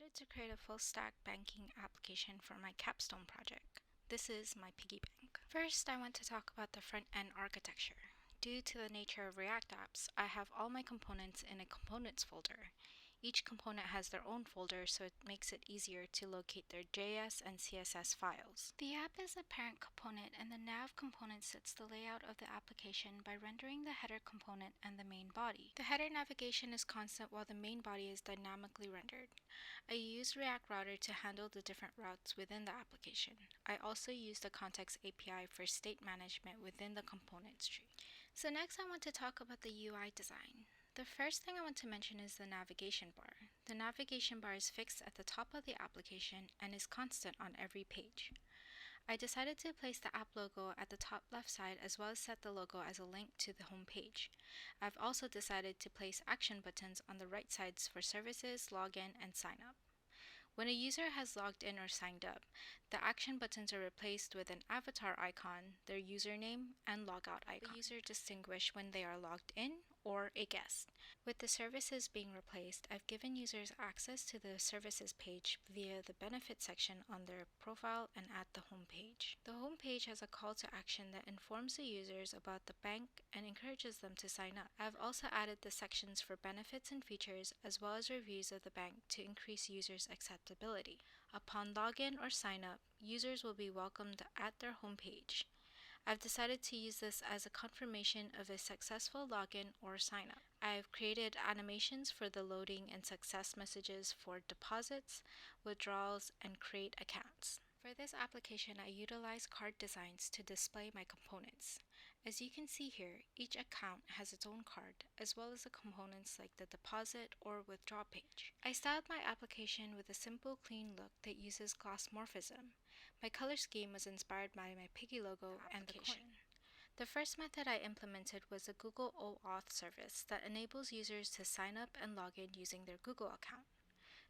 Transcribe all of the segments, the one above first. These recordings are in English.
decided to create a full-stack banking application for my Capstone project. This is my piggy bank. First, I want to talk about the front-end architecture. Due to the nature of React apps, I have all my components in a components folder. Each component has their own folder, so it makes it easier to locate their JS and CSS files. The app is a parent component, and the nav component sets the layout of the application by rendering the header component and the main body. The header navigation is constant while the main body is dynamically rendered. I use React Router to handle the different routes within the application. I also use the Context API for state management within the components tree. So next I want to talk about the UI design. The first thing I want to mention is the navigation bar. The navigation bar is fixed at the top of the application and is constant on every page. I decided to place the app logo at the top left side as well as set the logo as a link to the home page. I've also decided to place action buttons on the right sides for services, login, and sign up. When a user has logged in or signed up, the action buttons are replaced with an avatar icon, their username, and logout icon. The user distinguish when they are logged in or a guest. With the services being replaced, I've given users access to the services page via the benefit section on their profile and at the home page. The home page has a call to action that informs the users about the bank and encourages them to sign up. I've also added the sections for benefits and features as well as reviews of the bank to increase users' acceptability. Upon login or sign up, users will be welcomed at their home page. I've decided to use this as a confirmation of a successful login or sign up. I've created animations for the loading and success messages for deposits, withdrawals, and create accounts. For this application, I utilize card designs to display my components. As you can see here, each account has its own card, as well as the components like the deposit or withdraw page. I styled my application with a simple, clean look that uses gloss morphism. My color scheme was inspired by my piggy logo and the coin. The first method I implemented was a Google OAuth service that enables users to sign up and log in using their Google account.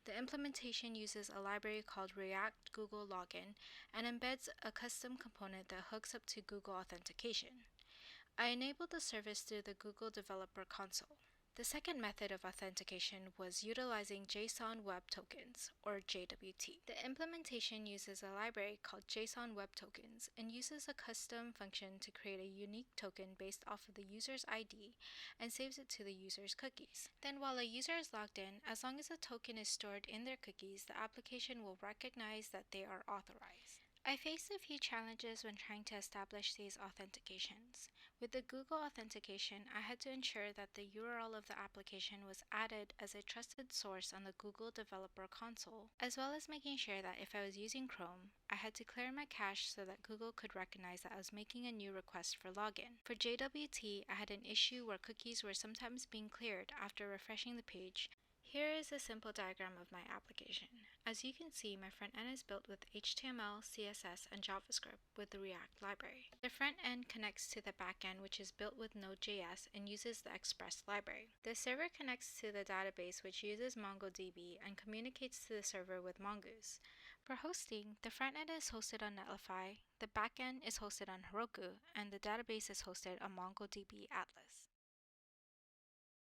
The implementation uses a library called React Google Login and embeds a custom component that hooks up to Google Authentication. I enabled the service through the Google Developer Console. The second method of authentication was utilizing JSON Web Tokens, or JWT. The implementation uses a library called JSON Web Tokens and uses a custom function to create a unique token based off of the user's ID and saves it to the user's cookies. Then while a user is logged in, as long as the token is stored in their cookies, the application will recognize that they are authorized. I faced a few challenges when trying to establish these authentications. With the Google authentication, I had to ensure that the URL of the application was added as a trusted source on the Google Developer Console, as well as making sure that if I was using Chrome, I had to clear my cache so that Google could recognize that I was making a new request for login. For JWT, I had an issue where cookies were sometimes being cleared after refreshing the page. Here is a simple diagram of my application. As you can see, my front end is built with HTML, CSS, and JavaScript with the React library. The front end connects to the back end, which is built with Node.js and uses the Express library. The server connects to the database, which uses MongoDB and communicates to the server with Mongoose. For hosting, the front end is hosted on Netlify, the back end is hosted on Heroku, and the database is hosted on MongoDB Atlas.